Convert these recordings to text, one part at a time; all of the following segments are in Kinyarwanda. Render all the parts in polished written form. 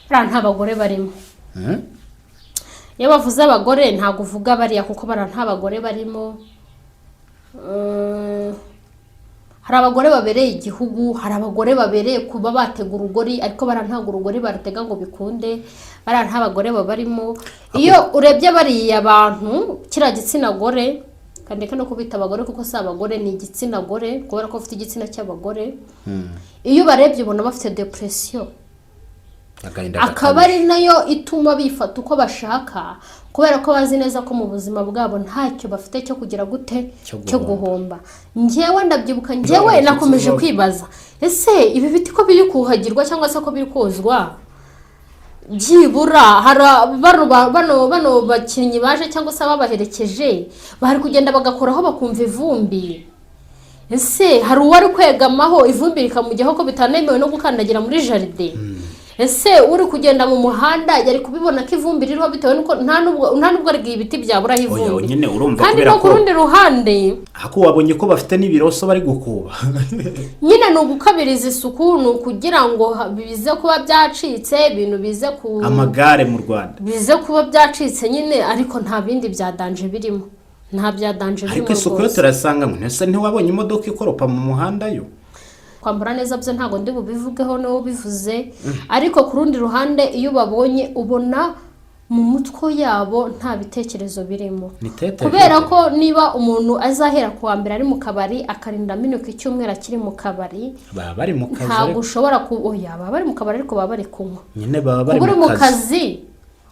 bara nta bagore barimo. Iyo bavuze abagore ntago uvuga bariya kuko bara nta bagore barimo. Hari abagore babereye igihugu, hari abagore babereye kuba bategura urugori ariko bara ntago urugori baratega ngo bikunde, bara nta bagore babarimo. Iyo urebye bariya abantu kira gitsina gore kandi no kubita abagore kuko si abagore ni igitsina gore kubera ko ufite igitsina cy'abagore. Iyo barebye ubona bafite depression, akaba ari nayo ituma bifata uko bashaka kubera ko bazi neza ko mu buzima bwabo ntacyo bafite cyo kugira gute cyo guhomba. Ngewe ndabyibuka, ngewe nakomeje kwibaza ese ibi biti ko biri kuhagirwa cyangwa se ko biri kozwa byibura bano bakinnyi baje cyangwa se ababaherekeje bari kugenda bagakoraho bakumva ivumbi. Ese hari uwari kwegamaho ivumbi rikamujyaho ko bitanemewe no gukandagira muri jaride? Ese uri kugenda mu muhanda yari kubibona ko ivumbi ririho bitewe nuko nta nubwo ari ibiti byabura ivumbi. Nyine urumva kandi no ku rundi ruhande ako wabonye ko bafite n'ibiroso bari gukuba. Nyine nugukabiriza isuku kugira ngo bize kuba byacitse ibintu bize ku amagare mu Rwanda bize kuba byacitse nyine, ariko nta bindi byadanje birimo, nta byadanje birimo. Ariko isuku yo turasanga ngo ese ntiwabonye imodoka ikoropa mu muhanda yo? Kwambara neza byo ntago ndi bubivugeho no bivuze, ariko ku rundi ruhande iyo babonye ubona mu mutwe yabo nta bitekerezo birimo. Kubera ko niba umuntu azahera kuwa mbere ari mu kabari akarinda minuka icyumweru akiri mu kabari, baba bari mu kazi, ntago ushobora baba bari mu kabari ariko baba bari kunywa. Nyine baba bari mu kazi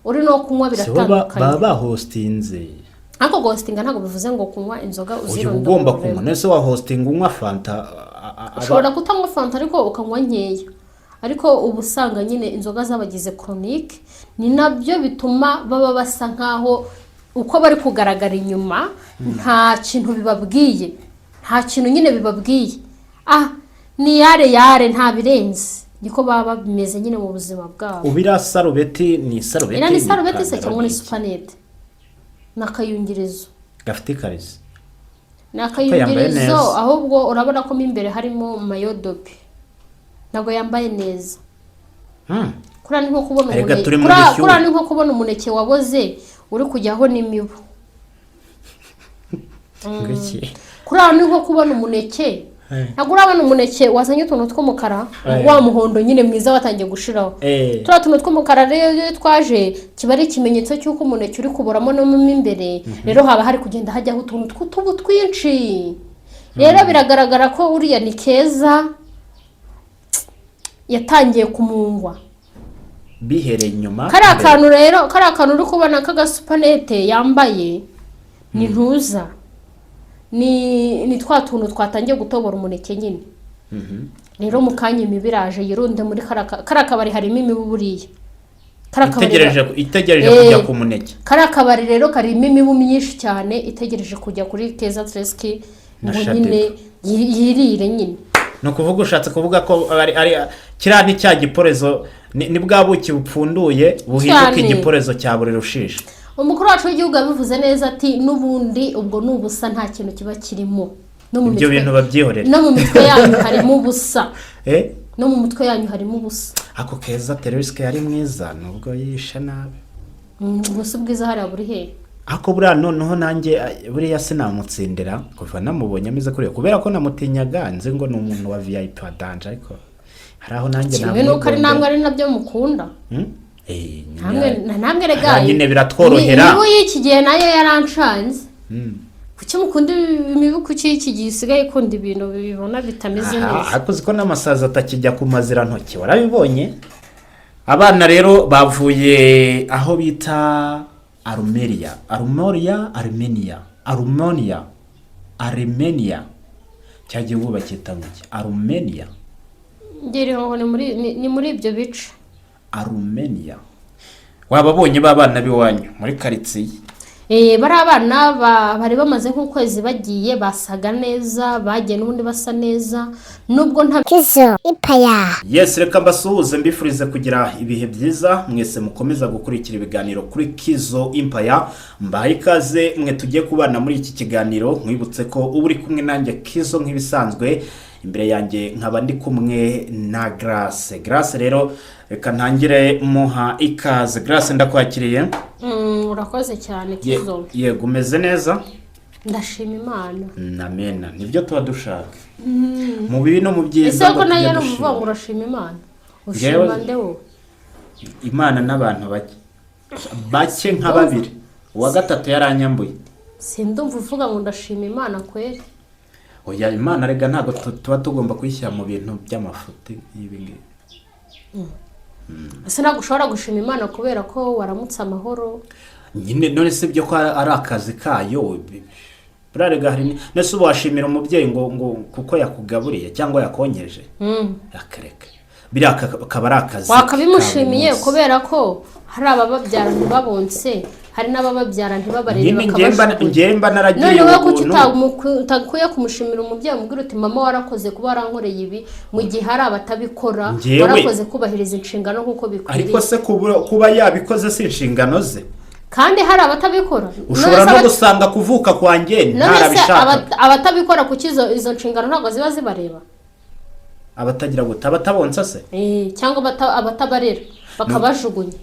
uri no kunywa biratandukanye. Baba hostinze. Nako hostinga ntago bivuze ngo kunywa inzoga uzironda. Ugomba kunywa nese wa hosting unywa fanta. Ushobora kutanywa fanta ariko ukanywa nkeya, ariko ubusanga nyine inzoga zabagize chronique ni nabyo bituma baba basa nkaho uko bari kugaragara inyuma nta kintu bibabwiye, nta kintu nyine bibabwiye. Ni yare nta birenze niko baba bimeze nyine mu buzima bwabo. Ubira sarubeti ni sarubeti. Ni sarubeti se cyangwa ni supanete nakayungirizo gafite karize. Nakayungirizo ahubwo urabona ko imbere harimo mayodope nago yambaye neza. Kura ni nko kubona umuneke, kura ni nko kubona umuneke waboze uri kujyaho n'imibu. Kura ni nko kubona umuneke, ntago urabona umuneke wazanye utuntu tw'umukara wa muhondo nyine mwiza watangiye gushiraho. Tura tuntu tw'umukara rero twaje kiba ari ikimenyetso cy'uko umuneke uri kuboramo no mu imbere, rero haba hari kugenda hajyaho utuntu tw'utubu twinshi. Rero biragaragara ko uriya ni Keza yatangiye kumungwa bihereye inyuma. Kara kantu uri kubona kaga supanete yambaye ni ntuza, ni twa tuntu twatangiye gutobora umuneke nyine. Rero mukanye imibiraje yirunde muri kara kabari harimo imibu buriya. Itegereje kujya ku muneke. Kara kabari rero karimo imibu myinshi cyane itegereje kujya kuri Keza Treski ngo nyine yirire nyine. No kuvuga ushatse kuvuga ko ari kira ni cya giporezo ni bwa buki bupfunduye buhinduka igiporezo cya buri rushisha. Umukuru wacu w'igihugu yabivuze neza ati nubundi ubwo nubusa nta kintu kiba kirimo. No mu ibyo bintu babyihorera. No mu mitwe yanyu harimo ubusa. No mu mutwe yanyu harimo ubusa. Ako Keza Tereske yari mwiza nubwo yisha nabi. Ubusa bwiza hari buri he. Ako buriya noneho nanjye buriya sinamutsindira kuva namubonye ameze kuri kubera ko namutinyaga nze ngo ni umuntu wa VIP wa danje, ariko hari aho nanjye namwe nuko ari namwe ari nabyo mukunda. Namwe regaye nyine biratworohera. Nibo y'iki gihe nayo yarancanze. Kuki mukunda imibu kuki iki gihe usigaye ikunda ibintu bibona bitameze neza. Hakuzi ko n'amasaza atakijya ku mazira ntoki warabibonye. Abana rero bavuye aho bita Armenia cyagiye bubakita muke Armenia. Ngiriho ni muri ibyo bice Armenia. Wababonye babana biwanyu muri karitsiye? Bari abana bari bamaze nk'ukwezi bagiye basaga neza, bagiye n'ubundi basa neza nubwo nta Kizo Impaya. Yes, reka mbasuhuze mbifurize kugira ibihe byiza mwese mukomeza gukurikira ibiganiro kuri Kizo Impaya. Mbaye ikaze mwe tugiye kubana muri iki kiganiro, mwibutse ko ubu uri kumwe nanjye Kizo nk'ibisanzwe. imbere yanjye nkaba ndi kumwe na Grace rero reka ntangire muha ikaze. Grace ndakwakiriye. Urakoze cyane Kizo. Yego umeze neza? Ndashima Imana. Amen. Nibyo tuba dushaka. Mu bibi no mu byiza. Ese ko nayo no muvuga ngo urashima Imana. Ushima ndewo. Imana n'abantu bake nka babiri. Uwa gatatu yaranyambuye. Sindumva uvuga ngo ndashima Imana kweri. Oya Imana rega ntago tuba tugomba kwishyira mu bintu by'amafuti y'ibingi. Ese ntabwo ushobora gushima Imana kubera ko waramutse amahoro. Nyine none se byo ko ari akazi kayo. Burarega hari nese ubashimira umubyeyi ngo kuko yakugaburiye cyangwa yakonyeje. Yakareka. Biriya akaba ari akazi. Wakabimushimiye kubera ko hari abababyara ntibabonse, hari n'abababyara ntibabarere bakabasha. Ngemba naragiye. None wowe utakuye kumushimira umubyeyi umubwira uti mama warakoze kuba warankoreye ibi mu gihe hari abatabikora, warakoze kubahiriza inshingano nkuko bikwiriye. Ariko se kuba yabikoze si inshingano ze. Kandi hari abatabikora. Ushobora no gusanga kuvuka kwanjye ntarabishaka. Abatabikora kuki izo nshingano ntabwo ziba zibareba. Abatagira gute abatabonsa se? Cyangwa abatabarera bakabajugunya.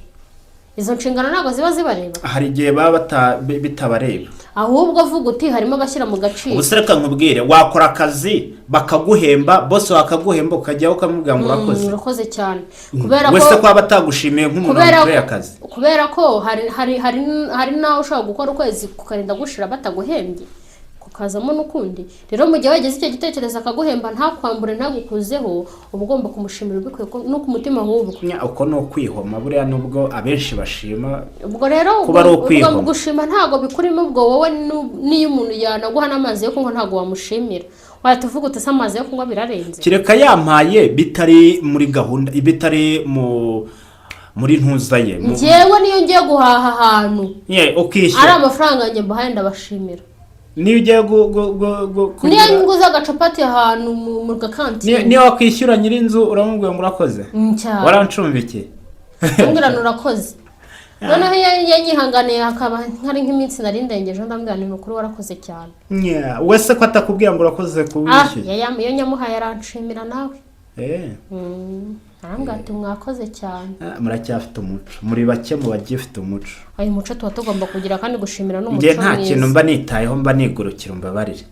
Izo nshingano ntabwo ziba zibareba. Hari igihe baba bitabareba. Ahubwo vuga uti harimo abashyira mu gaciro. Ubusireka nkubwire wakora akazi bakaguhemba bose bakaguhemba ukajyaho ukamubwira ngo urakoze. Urakoze cyane. Kubera ko wese ko abatagushimiye nk'umuntu w'akazi akazi. Kubera ko hari naho ushobora gukora ukwezi kukarinda gushira bataguhembye. Kazamo nukundi rero mu gihe wageze icyo gitekerezo akaguhemba ntakwambure ntagukuzeho ugomba kumushimira ubikwiye no ku mutima nk'ubwo uko no kwihoma buriya nubwo abenshi bashima ubwo rero ugomba gushima ntago bikurimo ubwo wowe niyo umuntu yanaguha n'amazi yo kunywa ntago wamushimira watuvuga utase amazi yo kunywa birarenze kireka yampaye bitari muri gahunda ibitari muri ntuzaye njyewe niyo ngiye guhaha ahantu ukishyura ari amafaranga njye mbahaye ndabashimira niyo ugiye niyo nguza agacapati ahantu mu gakantine niyo wakwishyura nyirinzu uramubwiye ngo urakoze warancumbikiye umbwira urakoze noneho yanyihanganiye hakaba nkari nk'iminsi nari ndengeje ndambwira ni ukuri warakoze cyane wese ko atakubwira ngo urakoze kubishyuye iyo nyamuhaye aranshimira nawe arambwira mwakoze cyane muracyafite umuco muri bake mu bagifite umuco ayo muco tuba tugomba kugira kandi gushimira n'umuco mwiza nta kintu mba nitayeho mba nigurukira umbabarire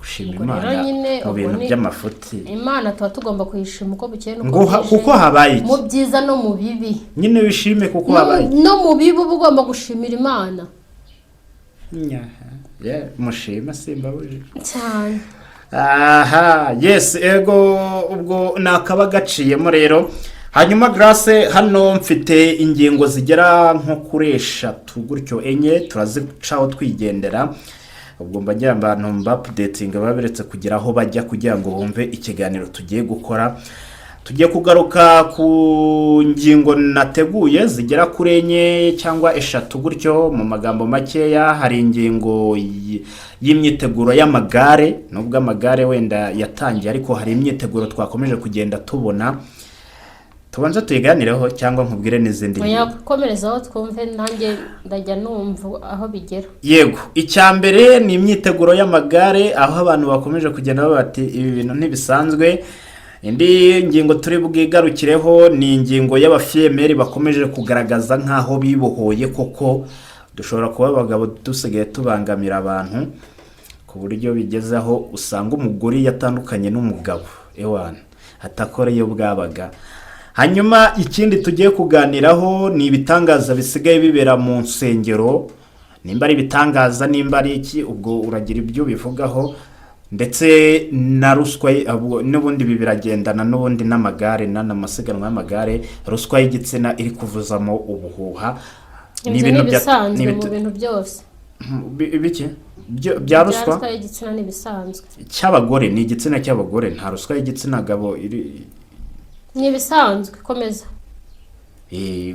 gushima Imana mu bintu by'amafuti Imana tuba tugomba kuyishima uko bukeye nuko kuko habaye mu byiza no mu bibi nyine wishime kuko habaye no mu bibi uba ugomba gushimira Imana mushima simbabuje cyane yes ego ubwo nakaba gaciyemo rero hanyuma Grace hano mfite ingingo zigera nko kuri 3 gutyo enye turazicaho twigendera ubwo mbagira abantu mba updating baberetse kugira aho bajya kugira ngo bumve ikiganiro tugiye gukora tugiye kugaruka ku ngingo nateguye zigera kuri enye cyangwa 3 gutyo mu magambo makeya hari ingingo y'imyiteguro y'amagare nubwo amagare wenda yatangiye ariko hari imyiteguro twakomeje kugenda tubona tubanza tuyiganireho cyangwa nkubwire n'izindi yakomerezaho twumve nanjye ndajya numva aho bigera yego icyambere ni imyiteguro y'amagare aho abantu bakomeje kugenda bati ibi bintu ntibisanzwe indi ngingo turi bwigarukireho ni ingingo y'abafiyemeri bakomeje kugaragaza nkaho bibohoye koko dushobora kuba abagabo dusigaye tubangamira abantu ku buryo bigezaho usanga umugore yatandukanye n'umugabo ewana atakoreye bwabaga hanyuma ikindi tugiye kuganiraho ni ibitangaza bisigaye bibera mu nsengero nimba ari ibitangaza nimba ari iki ubwo uragira ibyo bivugaho ndetse na ruswa n'ubundi bibiragendana n'ubundi n'amagare n'amasiganwa y'amagare ruswa y'igitsina iri kuvuzamo ubuhuha ni ibintu bisanzwe mu bintu byose biki bya ruswa y'igitsina ni bisanzwe cy'abagore ni igitsina cy'abagore nta ruswa y'igitsina gabo iri ni bisanzwe komeza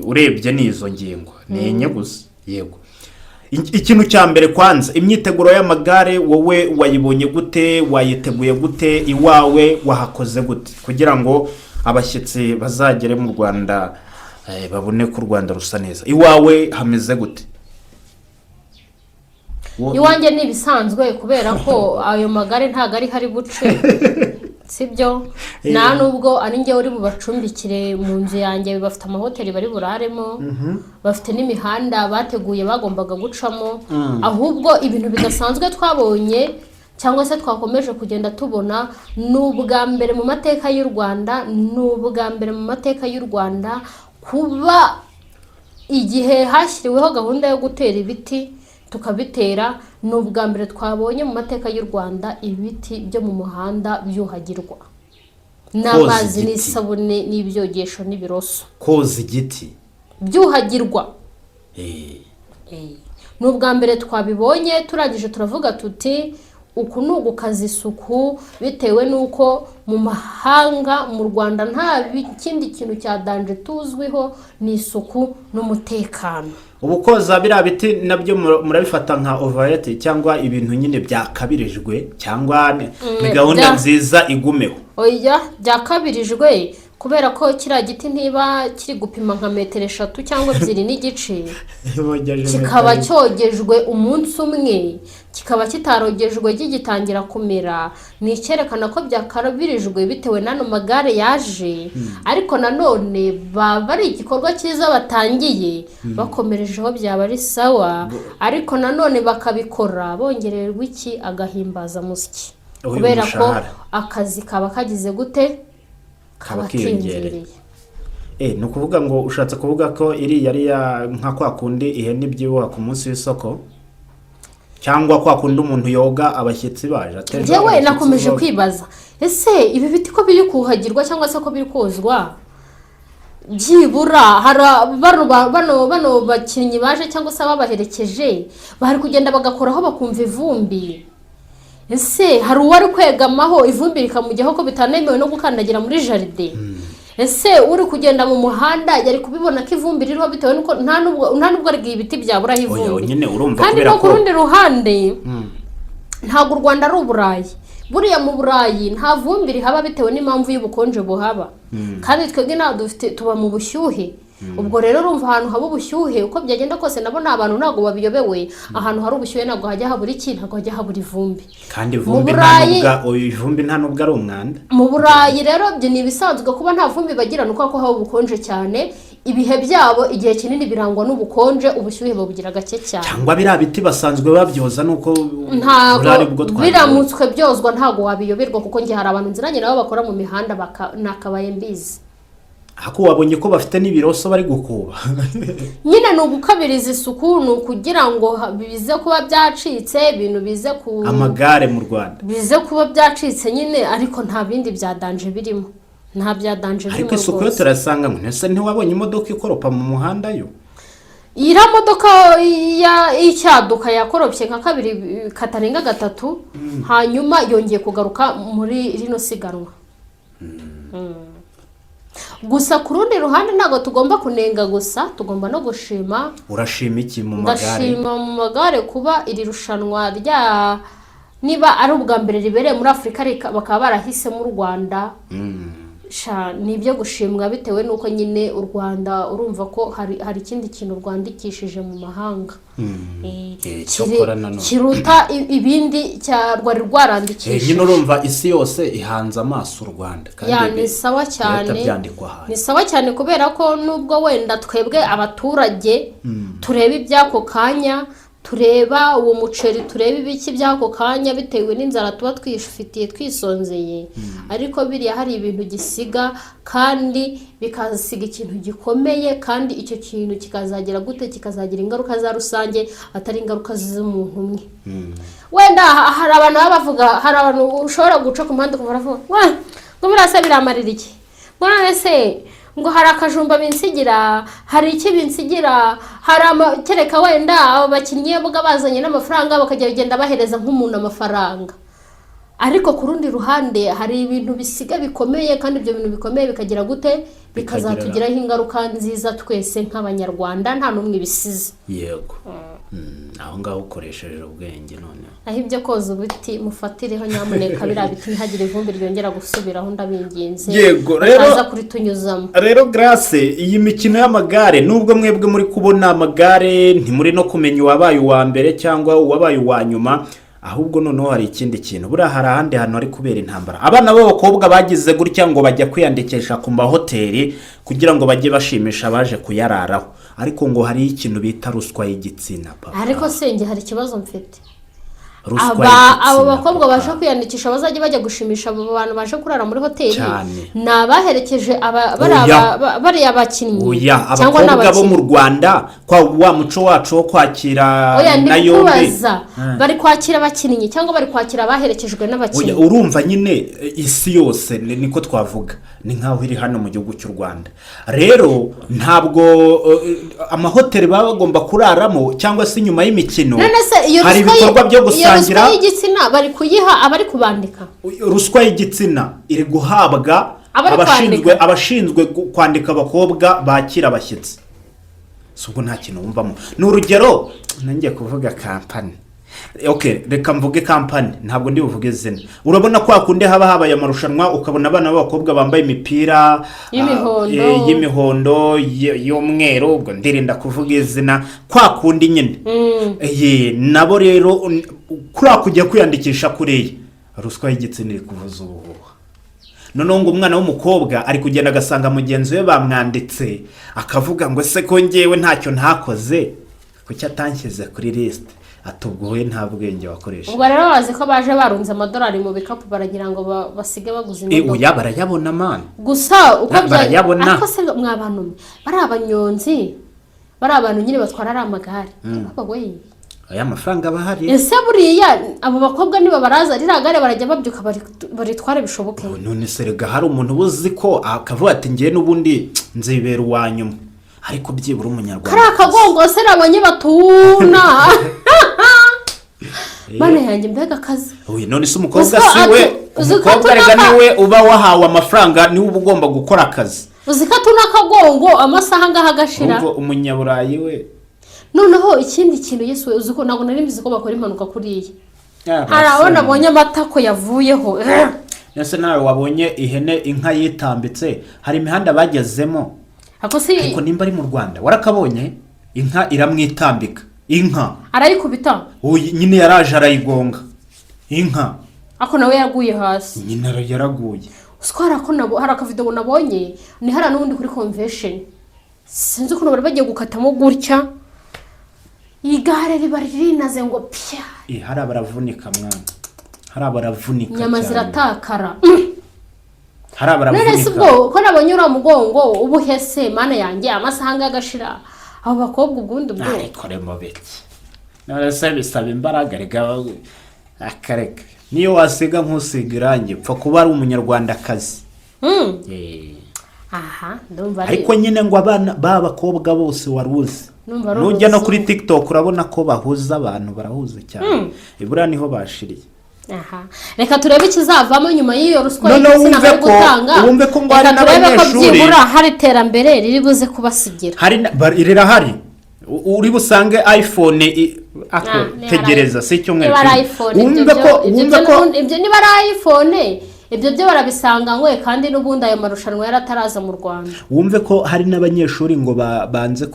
urebye n'izo ngingo ni enye gusa yego ikintu cya mbere kwanza imyiteguro y'amagare wowe wayibonye gute wayiteguye gute iwawe wahakoze gute kugira ngo abashyitsi bazagere mu Rwanda babone ko u Rwanda rusa neza iwawe hameze gute iwanjye ni ibisanzwe kubera ko ayo magare ntago ari hari buce sibyo nta nubwo ari njye uri bubacumbikire mu nzu yanjye, bafite amahoteli bari buraremo, bafite n'imihanda bateguye bagombaga gucamo, ahubwo ibintu bidasanzwe twabonye cyangwa se twakomeje kugenda tubona n'ubwa mbere mu mateka y'u Rwanda, n'ubwa mbere mu mateka y'u Rwanda kuba igihe hashyiriweho gahunda yo gutera ibiti tukabitera, n'ubwa mbere twabonye mu mateka y'u Rwanda ibiti byo mu muhanda byuhagirwa n'amazi n'isabune n'ibyogesho n'ibiroso. Koza igiti byuhagirwa n'ubwa mbere twabibonye. Turangije turavuga tuti uku ni ugukaza isuku, bitewe n'uko mu mahanga mu Rwanda nta kindi kintu cya danje tuzwiho ni isuku n'umutekano. Ubu koza biriya biti nabyo murabifata nka overrated cyangwa ibintu nyine byakabirijwe cyangwa ni gahunda nziza igumeho? Oya, byakabirijwe kubera ko kiriya giti ntiba kiri gupima nka metero 3 cyangwa 2 n'igice, kikaba cyogejwe umunsi umwe, kikaba kitarogejwe gitangira kumera, ni icyerekana ko byakabirijwe bitewe n'ano magare yaje. Ariko nanone baba ari igikorwa cyiza batangiye, bakomerejeho byaba ari sawa, ariko nanone bakabikora bongererwa iki agahimbaza musiki, kubera ko akazi kaba kagize gute, kaba kiyongereye. Ni ukuvuga ngo ushatse kuvuga ko iri yari nka kwa kundi ihene ibyibuha ku munsi w'isoko, cyangwa kwa kundi umuntu yoga abashyitsi baje. Jewe nakomeje kwibaza, ese ibi biti ko biri kuhagirwa cyangwa se ko biri kozwa, byibura bano bakinnyi baje cyangwa se ababaherekeje bari kugenda bagakoraho bakumva ivumbi? Ese hari uwari kwegamaho ivumbi rikamujyaho ko bitanemewe no gukandagira muri jaride? Ese uri kugenda mu muhanda yari kubibona ko ivumbi ririho bitewe nuko nta nubwo ari ibiti byaburaho ivumbi? Kandi no ku rundi ruhande ntabwo u Rwanda ari Uburayi. Buriya mu Burayi nta vumbi rihaba bitewe n'impamvu y'ubukonje buhaba, kandi twebwe ntabwo tuba mu bushyuhe. Ubwo rero urumva ahantu haba ubushyuhe uko byagenda kose nabo abantu ntabwo babiyobewe, ahantu hari ubushyuhe ntabwo hajya habura iki, ntabwo hajya habura ivumbi. Kandi ivumbi nta nubwo ari umwanda. Mu Burayi rero byo ni ibisanzwe kuba nta vumbi bagira, nuko ko haba ubukonje cyane. Ibihe byabo igihe kinini birangwa n'ubukonje, ubushyuhe babugira gake cyane. Cyangwa biriya biti basanzwe babyoza nuko ntabwo biramutswe byozwa ntabwo wabiyoberwa, kuko ngiye hari abantu nziranye nabo bakora mu mihanda nakabaye mbizi. Hako wabonye ko bafite n'ibiroso bari gukuba. Nyine ni ugukabiriza isuku, ni ukugira ngo bize kuba byacitse, ibintu bize ku amagare mu Rwanda bize kuba byacitse nyine, ariko nta bindi byadanje birimo, nta byadanje birimo. Ariko isuku yo turasanga ngo ese ntiwabonye imodoka ikoropa mu muhanda yo? Ira modoka y'icyaduka yakoropye nka 2 katarenga 3, hanyuma yongeye kugaruka muri rino siganwa. Gusa ku rundi ruhande ntabwo tugomba kunenga gusa, tugomba no gushima. Urashima iki mu magare? Ndashima mu magare kuba iri rushanwa niba ari ubwa mbere ribereye muri Afurika bakaba barahisemo u Rwanda. Ni ibyo gushimwa bitewe n'uko nyine u Rwanda urumva ko hari ikindi kintu rwandikishije mu mahanga, kiruta ibindi rwari rwarandikishije. Nyine urumva isi yose ihanze amaso u Rwanda, kandi ni sawa cyane kubera ko nubwo wenda twebwe abaturage tureba iby'ako kanya, tureba uwo muceri, tureba ibiki by'ako kanya bitewe n'inzara tuba twifitiye twisonzeye, ariko biriya hari ibintu gisiga kandi bikasiga ikintu gikomeye, kandi icyo kintu kikazagira gute, kikazagira ingaruka za rusange atari ingaruka z'umuntu umwe. Wenda hari abantu bavuga, hari abantu ushobora guca ku mpande kuva ravuga ngo birasa biramarira iki, mwana se ngo hari akajumba binsigira, hari iki binsigira, hari amatereka wenda abo bakinnyi buga bazanye n'amafaranga bakagenda bahereza nk'umuntu amafaranga. Ariko ku rundi ruhande hari ibintu bisiga bikomeye, kandi ibyo bintu bikomeye bikagira gute, bikazatugiraho ingaruka nziza twese nk'abanyarwanda, nta n'umwe bisize. Yego. aho ngaho ukoresheje ubwenge noneho. aho ibyo koza ibiti mufatireho nyamuneka biriya biti ntihagire ivumbi ryongera gusubiraho ndabinginze. Yego rero baza kuritunyuzamo. Rero Grace, iyi mikino y'amagare nubwo mwebwe muri kubona amagare ntimuri no kumenya uwabaye uwa mbere cyangwa uwabaye uwa nyuma, ahubwo noneho hari ikindi kintu. Buriya hari ahandi hantu hari kubera intambara. Abana b'abakobwa bagize gutya ngo bajya kwiyandikisha ku mahoteli kugira ngo bajye bashimisha abaje kuyararaho, ariko ngo hari ikintu bita ruswa y'igitsina papa. ariko senge hari ikibazo mfite. Abo bakobwa baje kwiyandikisha bazajya bajya gushimisha abo bantu baje kurara muri hoteli cyane. nabaherekeje bari abakinnyi cyangwa abakobwa bo mu Rwanda kwa wa muco wacu wo kwakira nayo bari kwakira abakinnyi cyangwa bari kwakira abaherekejwe n'abakinnyi. Urumva nyine isi yose niko twavuga ni nkaho iri hano mu gihugu cy'u Rwanda. Rero ntabwo amahoteli baba bagomba kuraramo cyangwa se nyuma y'imikino hari ibikorwa byo gusangira. Ruswa y'igitsina bari kuyiha abari kubandika. Ruswa y'igitsina iri guhabwa abashinzwe kwandika abakobwa bakira abashyitsi. Subwo nta kintu wumvamo. Ni urugero nangiye kuvuga kampani. Okay, reka mvuge kampani ntabwo ndi buvuge izina. Urabona ko akunde haba habaye amarushanwa ukabona abana b'abakobwa bambaye imipira y'imihondo y'umweru, ubwo ndirinda kuvuga izina kwa kundi nyine. Nabo rero kuri kujya kwiyandikisha kuriye ruswa y'igitsina iri kuvuza ubuhuha. Noneho ngo umwana w'umukobwa ari kugenda agasanga mugenzi we bamwanditse akavuga ngo se ko ngewe ntacyo ntakoze kuki atanshyize kuri list. Atubwoye nta bwenge wakoresha. Ubwo rero bazi ko baje barunze amadolari mu bikapu baragira ngo basige baguze imodoka. Uya barayabona man. Gusa uko barayabona. Ariko se mwabantu bari abanyonzi bari abantu nyine batwara ari amagare. Bagoye. Aya mafaranga bahari. Ese buriya abo bakobwa niba baraza riragare barajya babyuka baritware bishoboke. None serega hari umuntu ubuzi ko akavuga ati ngiye nubundi nzibera uwanyuma. Ariko byibura umunyarwanda. Kara akagongo se nabonye batuna. Bane yanjye mbega kazi. None se umukobwa siwe umukobwa rega niwe uba wahawe amafaranga niwe ugomba gukora akazi. Uzikatuna akagongo amasaha ngaha gashira. Ubwo umunyaburayi we. Noneho ikindi kintu Yesu we uziko nago nari mbizi ko bakora impanuka kuriye. Harabona abonye amatako yavuyeho. Nese nawe wabonye ihene inka yitambitse hari imihanda bagezemo. Ariko nimba ari mu Rwanda warakabonye inka iramwitambika. Inka arayikubita nyine yaraje arayigonga inka ako nawe yaguye hasi nyine yaraguye. Uswara ko nabo hari akavideo nabonye ni hara nubundi kuri convention sinzi ko bari bagiye gukatamo gutya igare ribarinaze ngo pya hari abaravunika mwana hari abaravunika nyama ziratakara hari abaravunika. None sibwo ko nabonye ura mugongo ubuhese mana yanjye amasahanga agashira abo bakobwa ubundi bwo ariko remo beki none se bisaba imbaraga rega akareka niyo wasiga nkusiga irangi pfa kuba ari umunyarwandakazi. Aha ndumva ariko nyine ngo abana b'abakobwa bose waruzi nujya no kuri TikTok urabona ko bahuza abantu barahuza cyane. Ibura niho bashiriye. Aha reka turebe ikizavamo nyuma y'iyo ruswa y'igitsina bari gutanga. Wumve ko ngo hari n'abanyeshuri byibura hari terambere riri buze kubasigira. Hari uri busange iPhone tegereza si cyumwe. Wumve ko ibyo niba ari iPhone ibyo byo barabisanga ngwe kandi n'ubundi ayo marushanwa yarataraza mu Rwanda. Wumve ko hari n'abanyeshuri ngo banze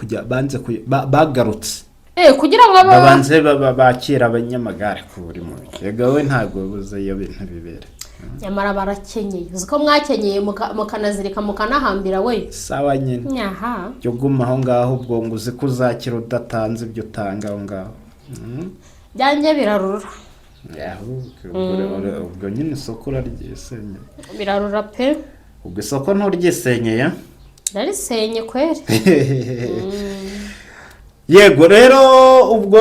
bagarutse. Kugira ngo babanze bakira abanyamagare kuri mu yega we ntago buze iyo bintu bibera. Nyamara barakenyeye uziko mwakenyeye mukanazirika mukanahambira we sawa nyine. Aha cyo guma aho ngaho ubwo nguzi kuzakira udatanze ibyo utanga aho ngaho. Byanjye birarura. Ubwo nyine isoko uraryisenye birarura pe. Ubwo isoko nturyisenyeye narisenye kwere. Yego rero ubwo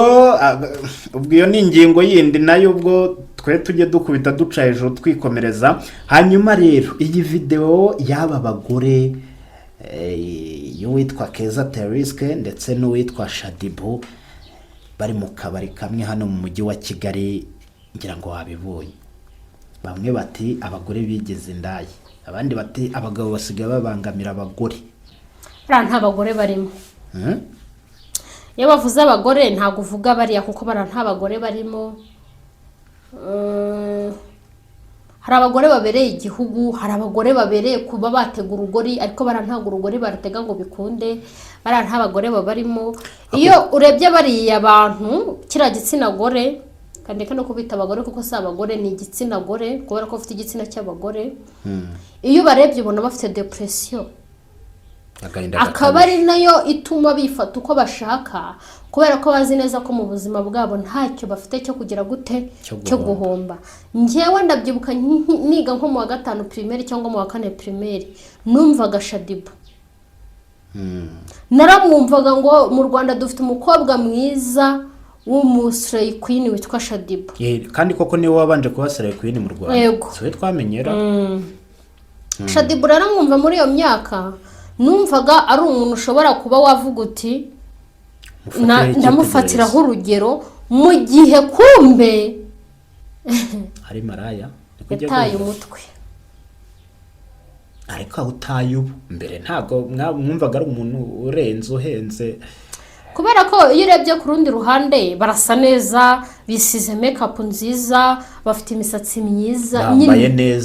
iyo ni ingingo yindi nayo ubwo twe tujye dukubita duca hejuru twikomereza. Hanyuma rero iyi video y'aba bagore y'uwitwa Keza Teriske ndetse n'uwitwa Shadibu bari mu kabari kamwe hano mu mujyi wa Kigali ngira ngo wabibonye. Bamwe bati abagore bigeze indayi abandi bati abagabo basigaye babangamira abagore. Nta bagore barimo. iyo bavuze abagore ntabwo uvuga bariya kuko bara nta bagore barimo. Hari abagore babereye igihugu, hari abagore babereye kuba bategura urugori ariko bara ntago urugori baratega ngo bikunde, bara nta bagore babarimo. Iyo urebye bariya abantu kira gitsina gore kandi no kubita abagore kuko si abagore ni igitsina gore kubera ko ufite igitsina cy'abagore. Iyo barebye ubona bafite depression, akaba ari nayo ituma bifata uko bashaka kubera ko bazi neza ko mu buzima bwabo ntacyo bafite cyo kugira gute cyo guhomba. Ngewe ndabyibuka niga nko mu wa 5 primaire cyangwa mu wa 4 primaire numvaga Shadiba. Naramwumvaga ngo mu Rwanda dufite umukobwa mwiza w'umusray queen witwa Shadiba. Kandi koko niwe wabanje kuba slay queen mu Rwanda. Sowe twamenyera. Shadiba naramwumva muri iyo myaka numvaga ari umuntu ushobora kuba wavuga uti ndamufatiraho urugero mu gihe kumbe ari maraya yataye umutwe. Ariko utaye ubu mbere ntago mwumvaga ari umuntu urenze uhenze kubera ko iyo urebye ku rundi ruhande barasa neza, bisize makeup nziza, bafite imisatsi myiza,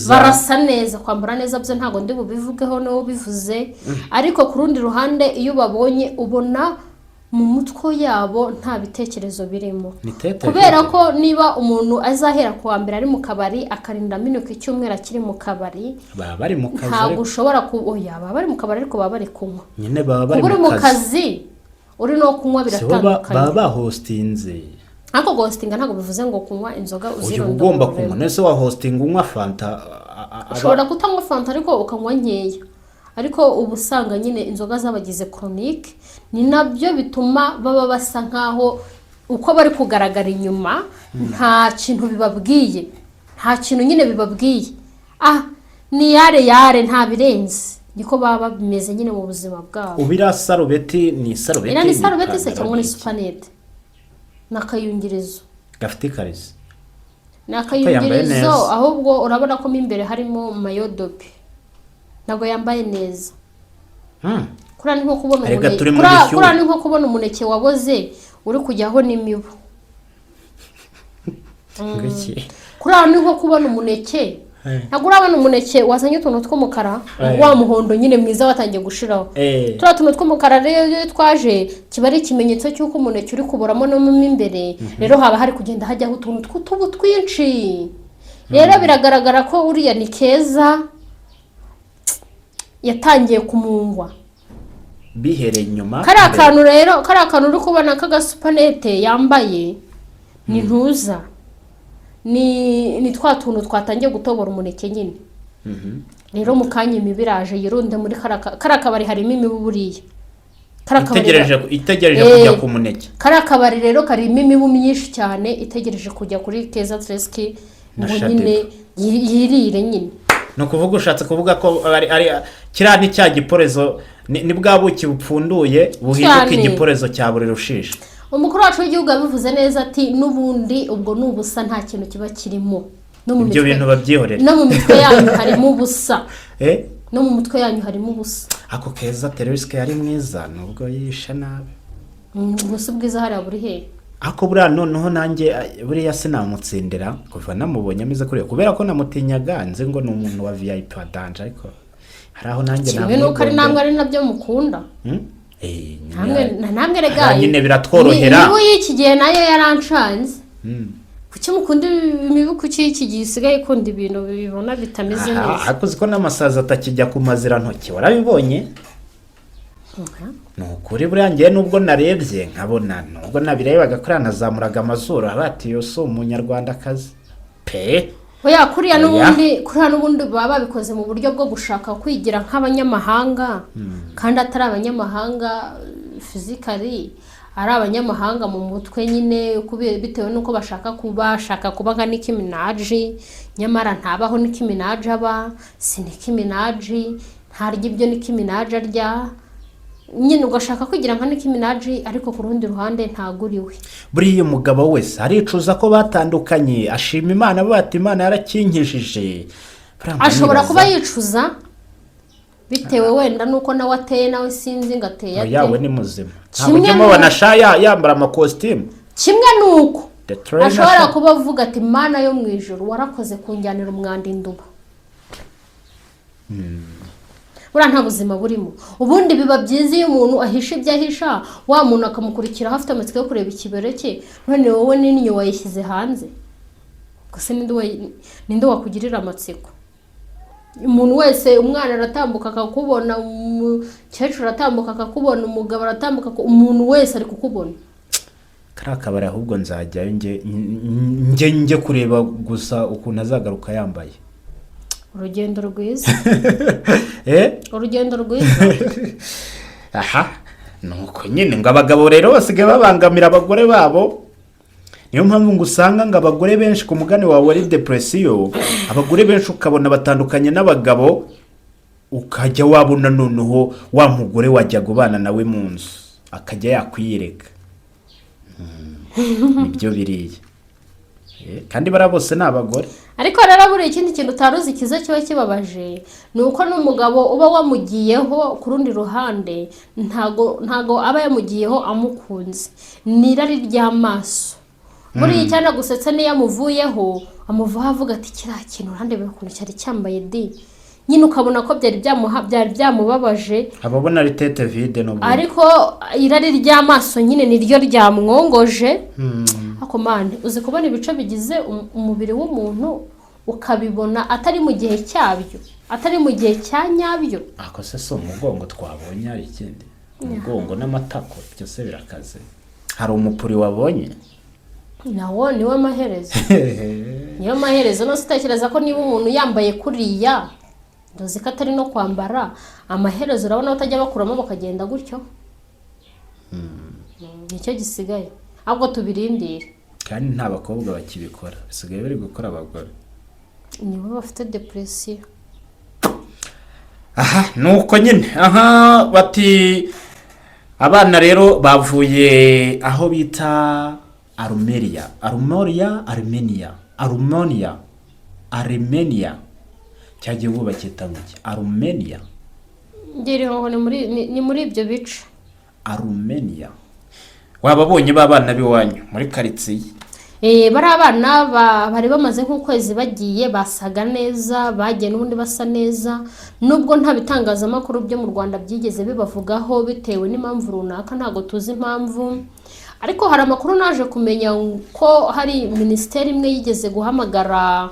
barasa neza, kwambara neza byo ntago ndi bubivugeho no bivuze. Ariko ku rundi ruhande iyo babonye ubona mu mutwe yabo nta bitekerezo birimo, kubera ko niba umuntu azahera ku wa mbere ari mu kabari akarinda minuka icyumweru akiri mu kabari, baba bari mu kazi, ntago ushobora baba bari mu kabari ariko baba bari kunywa nyine, baba bari mu kazi uri no kunywa biratandukanye. Baba hostinze, ariko hostinga ntago bivuze ngo kunywa inzoga uzironda. Ugomba kunywa nese wa hosting unywa fanta, ushobora kutanywa fanta ariko ukanywa nkeya. Ariko ubusanga nyine inzoga zabagize chronique, ni nabyo bituma baba basa nkaho uko bari kugaragara inyuma nta kintu bibabwiye, nta kintu nyine bibabwiye. Ni yare nta birenze, niko baba bimeze nyine mu buzima bwabo. Ubira sarubeti ni sarubeti, ni sarubeti se cyangwa ni supanete nakayungirizo gafite karisi nakayungirizo, ahubwo urabona ko imbere harimo mayodobe, nago yambaye neza. Kura ni nko kubona umuneke, kura ni nko kubona umuneke waboze uri kujyaho n'imibu. Kura ni nko kubona umuneke, ntago urabona umuneke wazanye utuntu tw'umukara, wa muhondo nyine mwiza watangiye gushiraho. Tura tuntu tw'umukara rero twaje kiba ari ikimenyetso cy'uko umuneke uri kuboramo no mu imbere, rero haba hari kugenda hajyaho utuntu tw'utubu twinshi. Rero biragaragara ko uriya ni Keza yatangiye kumungwa bihereye inyuma. Kari akantu uri kubona k'agasupanete yambaye ni ntuza, ni twa tuntu twatangiye gutobora umuneke nyine. Rero mu kanya imibiraje yirunde muri karakabari harimo imibu buriya. Itegereje kujya ku muneke. Karakabari rero karimo imibu myinshi cyane itegereje kujya kuri Keza Treski ngo nyine yirire nyine. No kuvuga ushatse kuvuga ko ari kira ni cya giporezo ni bwa buki bupfunduye buhinduka igiporezo cya buri rushisha. Umukuru wacu w'igihugu yabivuze neza ati nubundi ubwo nubusa nta kintu kiba kirimo. No mu ibyo bintu babyihorera. No mu mitwe yanyu harimo ubusa. No mu mutwe yanyu harimo ubusa. Ako Keza Teresiske yari mwiza nubwo yisha nabi. Ubusa bwiza hari buri he. Ako buriya noneho nanjye buriya sinamutsindira kuva namubonye ameze kuri kubera ko namutinyaga nze ngo ni umuntu wa VIP adanje, ariko haraho nanjye namwe nuko ari namwe ari nabyo mukunda. Namwe regaye nyine biratworohera. Nibo y'iki gihe nayo yaranshanze. Kuki mukunda imibu kuki iki gihe isigaye ikunda ibintu bibona bitameze neza. Ariko ziko n'amasaza atakijya ku mazira ntoki warabibonye. Nukuri buriya ngiye nubwo narebye nkabona nubwo nabirebaga kuri anazamuraga amazuru abati yo so umunyarwandakazi pe. Oya kuriya n'ubundi baba babikoze mu buryo bwo gushaka kwigira nk'abanyamahanga, kandi atari abanyamahanga physically, ari abanyamahanga mu mutwe nyine bitewe nuko bashaka kuba nka Nicki Minaj, nyamara ntabaho Nicki Minaj aba, si Nicki Minaj, ntarya ibyo Nicki Minaj arya. Nyine ugashaka kwigira nka Nicki Minaj ariko ku rundi ruhande ntaguriwe. Buriya umugabo wese aricuza ko batandukanye, ashima Imana bati Imana yarakinkishije. Ashobora kuba yicuza bitewe wenda nuko nawe ateye nawe sinzi ngo ateye ate. Yawe ni muzima. Ntabwo ujya mubona Shaya yambara amakositimu. Kimwe nuko ashobora kuba avuga ati Mana yo mu ijuru warakoze kunjyanira umwanda induba. Bura nta buzima burimo. Ubundi biba byiza iyo umuntu ahisha ibyo ahisha, wa muntu akamukurikira hafite amatsiko yo kureba ikibero cye, none wowe n'inyo wayishyize hanze. Gusa ninde wakugirira amatsiko? Umuntu wese, umwana aratambuka akakubona, umukecuru aratambuka akakubona, umugabo aratambuka, umuntu wese ari kukubona. Kari akabari ahubwo nzajyayo njye kureba gusa ukuntu azagaruka yambaye. Urugendo rwiza. Urugendo rwiza. Aha, nuko nyine ngo abagabo rero basigaye babangamira abagore babo. Niyo mpamvu ngo usanga ngo abagore benshi ku mugani wawe ari depression, abagore benshi ukabona batandukanye n'abagabo, ukajya wabona noneho wa mugore wajya gubana nawe mu nzu akajya yakwiyereka. Nibyo biriye. Kandi bara bose ni abagore. Ariko rero buri ikindi kintu utaruzi kiza kiba kibabaje nuko n'umugabo uba wamugiyeho ku rundi ruhande ntago aba yamugiyeho amukunze. Nirari ry'amaso. Buri cyane gusetsa niyo amuvuyeho amuvaho avuga ati kiriya kintu urande ukuntu cyari cyambaye di. Nyine ukabona ko byari byamubabaje. Ababona ari tete vide no. Ariko irari ry'amaso nyine niryo ryamwongoje. Ako mande uzi kubona ibice bigize umubiri w'umuntu ukabibona atari mu gihe cyabyo, atari mu gihe cya nyabyo. Ako se so umugongo twabonye ari ikindi. Umugongo n'amatako byose birakaze. Hari umupuri wabonye? Nawo niwe maherezo. Niyo maherezo no sitekereza ko niba umuntu yambaye kuriya ndozi ko atari no kwambara amaherezo urabona utajya bakuramo bakagenda gutyo. Nicyo gisigaye. Ahubwo tubirindire. Kandi nta bakobwa bakibikora. Bisigaye bari gukora abagore. Nibo bafite depression. Aha, nuko nyine. Aha bati abana rero bavuye aho bita Armenia. Cyagiye bubakita ngiki? Armenia. Ngiriho ni muri ibyo bice. Armenia. Wababonye babana biwanyu muri karitsiye. Bari abana bari bamaze nk'ukwezi bagiye basaga neza, bagiye n'ubundi basa neza, nubwo nta bitangazamakuru byo mu Rwanda byigeze bibavugaho bitewe n'impamvu runaka, ntago tuzi impamvu. Ariko hari amakuru naje kumenya ko hari ministeri imwe yigeze guhamagara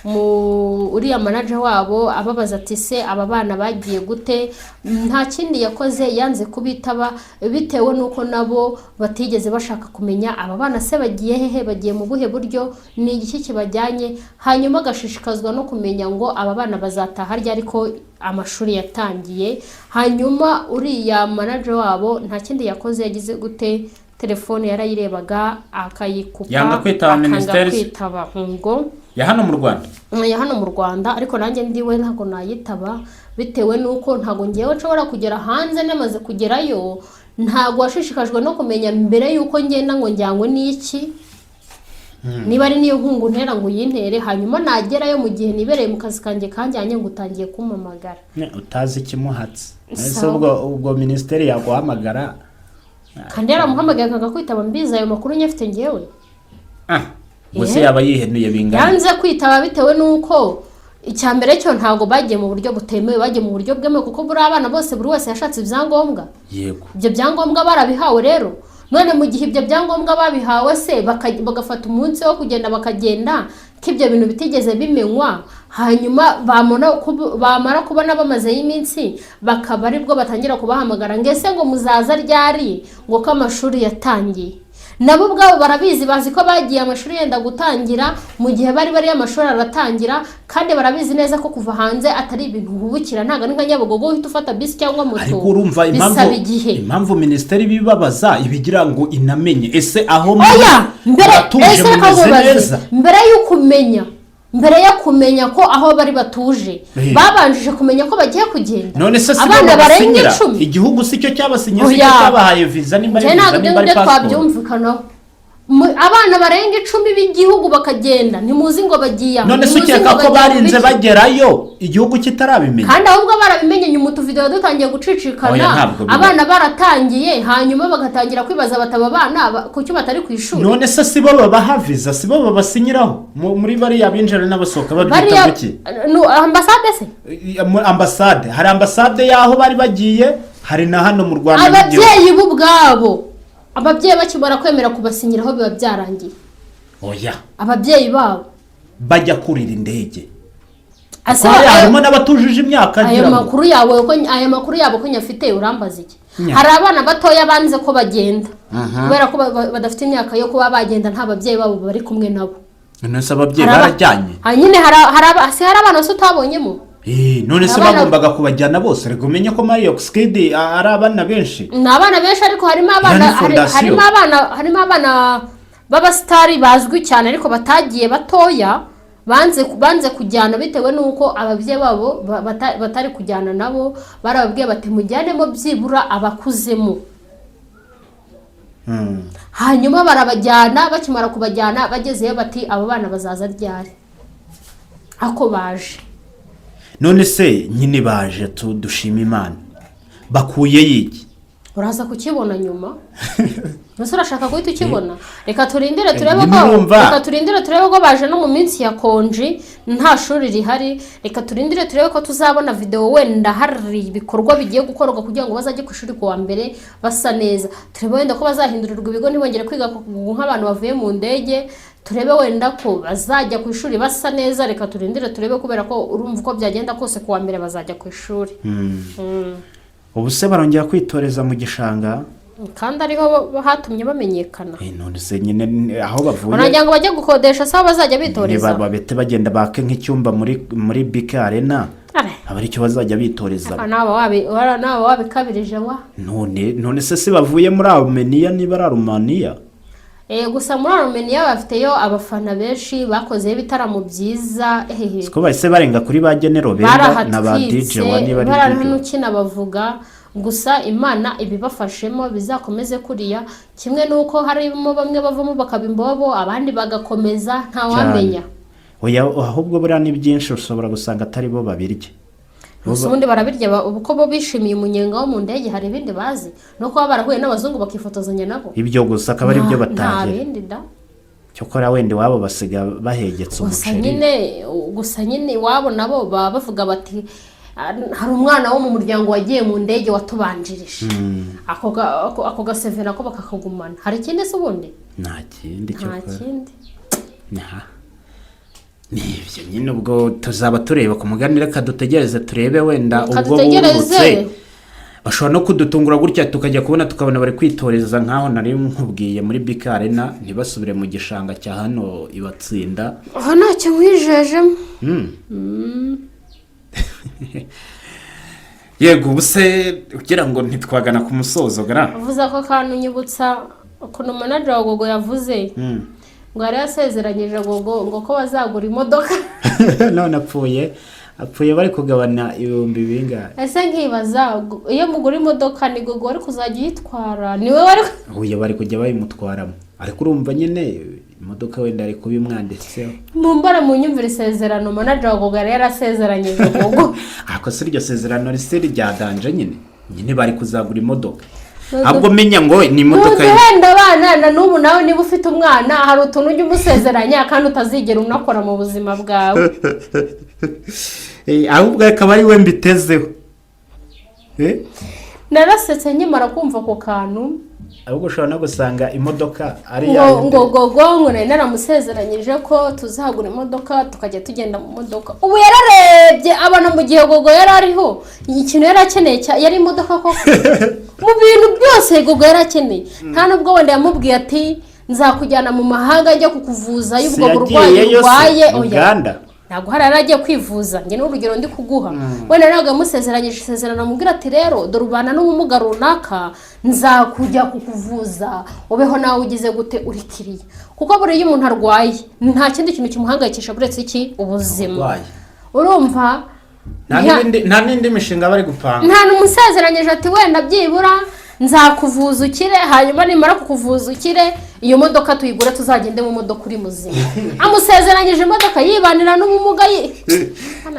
uriya manager wabo ababaza ati se aba bana bagiye gute. Nta kindi yakoze, yanze kubitaba bitewe nuko nabo batigeze bashaka kumenya aba bana se bagiye hehe, bagiye mu buhe buryo, ni iki kibajyanye. Hanyuma agashishikazwa no kumenya ngo aba bana bazataha ryari, ariko amashuri yatangiye. Hanyuma uriya manager wabo nta kindi yakoze, yagize gute, telefone yarayirebaga akayikupa, yanga kwitaba ministeri kwitaba ngo ya hano mu Rwanda. Ya hano mu Rwanda, ariko nanjye ndiwe ntago nayitaba bitewe nuko ntago ngiyeho nshobora kugera hanze. Namaze kugerayo ntago washishikajwe no kumenya mbere yuko ngenda ngo njyangwe n'iki, niba ari niyo nkungu ntera ngo yintere. Hanyuma nagerayo mu gihe nibereye mu kazi kanjye kanjyanye ngo utangiye kumamagara, utazi ikimuhatse. Ese ubwo ministeri yaguhamagara kandi yaramuhamagaye akanga kwitaba, mbiza ayo makuru nyafite ngewe. Gusa yaba yihenuye bingana. Yanze kwitaba bitewe nuko icyambere cyo ntago bagiye mu buryo butemewe, bagiye mu buryo bwemewe, kuko buri abana bose buri wese yashatse ibyangombwa. Yego. Ibyo byangombwa barabihawe rero. None mu gihe ibyo byangombwa babihawe se bagafata umunsi wo kugenda bakagenda k'ibyo bintu bitigeze bimenywa, hanyuma bamara kubona bamaze y'iminsi bakaba aribwo batangira kubahamagara ngese ngo muzaza ryari, ngo ko amashuri yatangiye. Nabo ubwabo barabizi, bazi ko bagiye amashuri yenda gutangira mu gihe bari amashuri aratangira, kandi barabizi neza ko kuva hanze atari ibintu hubukira, ntago ni nka Nyabugogo uhita ufata bisi cyangwa moto. Ariko urumva impamvu ministeri bibabaza ibigira ngo inamenye ese aho batuje mumeze neza. Mbere yo kumenya ko aho bari batuje, babanjije kumenya ko bagiye kugenda. None se abana barenga 10 igihugu si cyo cyabasinyeze cyo cyabahaye visa nimba ari visa nimba ari passport. Twabyumvikanaho abana barenga 10 b'igihugu bakagenda ntimuzi ngo bagiye aho. None se ukeka ko barinze bagerayo igihugu kitarabimenya? Kandi ahubwo barabimenye nyuma utuvideo dutangiye gucicikana, abana baratangiye hanyuma bagatangira kwibaza bataba abana kucyo batari ku ishuri. None se sibo babahaviza, sibo babasinyiraho muri bari yabinjira n'abasohoka babyita iki? Ambasade se? Ambasade, hari ambasade yaho bari bagiye, hari na hano mu Rwanda. Ababyeyi b'ubwabo, ababyeyi bakimara kwemera kubasinyiraho biba byarangiye. Oya, ababyeyi babo bajya kurira indege. Asaba harimo n'abatujuje imyaka. Aya makuru yabo ko nyafite urambaza iki? Hari abana batoya banze ko bagenda kubera ko badafite imyaka yo kuba bagenda, nta babyeyi babo bari kumwe nabo. None se ababyeyi barajyanye? Nyine hari abana se utabonyemo. None se bagombaga kubajyana bose? Rego umenye ko Mario Skid ari abana benshi. Ni abana benshi ariko harimo abana b'abastari bazwi cyane ariko batagiye batoya, banze kujyana bitewe nuko ababyeyi babo batari kujyana nabo, barababwiye bati mujyanemo byibura abakuzemo. Hanyuma barabajyana, bakimara kubajyana bagezeyo bati abo bana bazaza ryari ako baje. None se nyine baje dushima Imana, bakuye yiki? Uraza kukibona nyuma. Nose urashaka guhita ukibona? Reka turindire turebe ko baje no mu minsi ya konji nta shuri rihari. Reka turindire turebe ko tuzabona video wenda hari ibikorwa bigiye gukorwa kugira ngo bazajye ku ishuri kuwa mbere basa neza. Turebe wenda ko bazahindurirwa ibigo ntibongere kwiga nk'abantu bavuye mu ndege. Turebe wenda ko bazajya ku ishuri basa neza. Reka turindire turebe kubera ko urumva uko byagenda kose kuwa mbere bazajya ku ishuri. Ubu se barongera kwitoreza mu gishanga kandi ariho hatumye bamenyekana. None se nyine aho bavuye unagira ngo bajye gukodesha sawa bazajya bitoreza. Babete bagenda bake nk'icyumba muri BK Arena. Abari cyo bazajya bitoreza. Nabo wabikabirije wa. None se bavuye muri Armenia niba ari Romania. Gusa muri Armenia bafiteyo abafana benshi bakoze ibitaramo byiza. Siko bahise barenga kuri ba Genero benda na ba DJ wani bari baranukina bavuga. Gusa Imana ibibafashemo bizakomeze kuriya, kimwe nuko harimo bamwe bavamo bakabimbobo abandi bagakomeza nta wamenya. Oya, ahubwo bura ni byinshi ushobora gusanga atari bo babirye. Ubundi barabirya uko bo bishimiye umunyenga wo mu ndege, hari ibindi bazi nuko barahuye n'abazungu bakifotozanya nabo. Ibyo gusa akaba ari byo batagiye. Nta bindi da. Cyokora wende wabo basiga bahegetse umuceri. Gusa nyine wabo nabo bavuga bati hari umwana wo mu muryango wagiye mu ndege watubanjirije. Ako gasevera ko bakakagumana. Hari ikindi se ubundi? Nta kindi cyokora. Nta kindi. Nibyo nyine ubwo tuzaba tureba ku muganira kadutegereze turebe wenda ubwo bubutse. Bashobora no kudutungura gutya tukajya tukabona bari kwitoreza nkaho nari nkubwiye muri BK Arena ntibasubire mu gishanga cya hano ibatsinda. Aha ntacyo nkwijejemo. Yego ubuse ugira ngo ntitwagana ku musozo gara. Uvuze ko kantu nyibutsa ukuntu manager wa Gogo yavuze. Ngo yari yasezeranyije Gogo ngo ko bazagura imodoka. None apfuye bari kugabana ibihumbi bingahe? Ese nkibaza iyo mugura imodoka ni Gogo wari kuzajya yitwara niwe wari bari kujya bayimutwaramo, ariko urumva nyine imodoka wenda ari kubimwanditseho. Mumbara mu nyumvire isezerano manager wa Gogo yari yarasezeranyije Gogo. Ako si iryo sezerano riseri rya danje nyine bari kuzagura imodoka. Ahubwo menya ngo ni imodoka wenda abana na n'ubu nawe niba ufite umwana hari utuntu ujye umusezeranya kandi utazigera unakora mu buzima bwawe. Ahubwo akaba ari we mbitezeho. Narasetse nkimara kumva ako kantu. Ahubwo ushobora no gusanga imodoka ari ngo naramusezeranyije ko tuzagura imodoka tukajya tugenda mu modoka. Ubu yararebye abana mu gihe Gogo yarariho ikintu yarakeneye yari imodoka koko. Mu bintu byose Gogo yarakeneye. Nta nubwo wenda yamubwiye ati nzakujyana mu mahanga njya kukuvuza y'ubwo burwayi urwaye. Uganda ntabwo hari aragiye kwivuza. Nge n'urugero ndi kuguha wenda ntabwo yamusezeranyije isezerano amubwira ati rero dore ubana n'ubumuga runaka nzakujya kukuvuza ubeho nawe ugize gute urikiriye. Kuko buriya umuntu arwaye nta kindi kintu kimuhangayikisha buretse iki ubuzima. Urumva nta n'indi mishinga bari gupanga. Nta n'umusezeranyije ati wenda byibura nzakuvuza ukire, hanyuma nimara kukuvuza ukire iyo modoka tuyigure tuzagende mu modoka uri muzima. Amusezeranyije imodoka yibanira n'ubumuga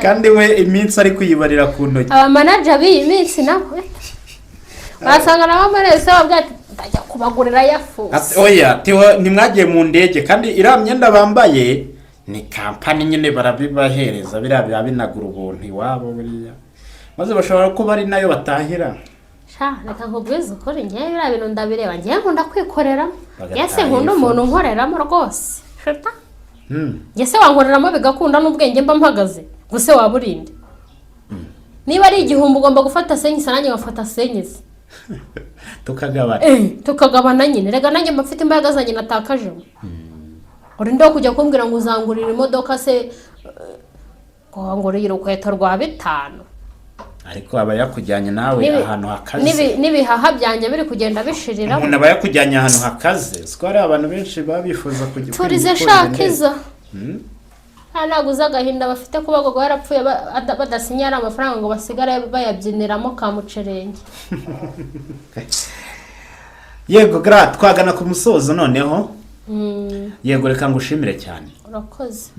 kandi we iminsi ari kuyibarira ku ntoki. Aba manager b'iyi minsi nabo wasanga nabo marese babwira ati ndajya kubagurira yafuze. Oya tiho nimwagiye mu ndege kandi iriya myenda bambaye ni kampani nyine barabibahereza biriya binagura ubuntu iwabo buriya, maze bashobora kuba ari nayo batahira. Reka nkubwize ukuri njyewe biriya bintu ndabireba, njyewe nkunda kwikorera, yese nkunda umuntu nkoreramo rwose. Yese wankoreramo bigakunda n'ubwenge mba mpagaze gusa waburinde. Niba ari igihumbi ugomba gufata senyisa nanjye ngafata senyisa. Tukagabana nyine, rega nanjye mfite imbaraga zanjye natakaje. Urinde kujya kumbwira ngo uzangurira imodoka se ngo ngurira ukweto rwa 5. Ariko aba yakujyanye nawe ahantu hakaze. Nibihaha byanje biri kugenda bishirira. Umuntu aba yakujyanye ahantu hakaze. Siko ari abantu benshi babifuza kujya. Turize shakiza. Hanaguza gahinda bafite kubagogo yarapfuye badasinyara amafaranga ngo basigare bayabyiniramo kamucerenge. Yego twagana ku musozo noneho. Yego reka ngushimire cyane. Urakoze.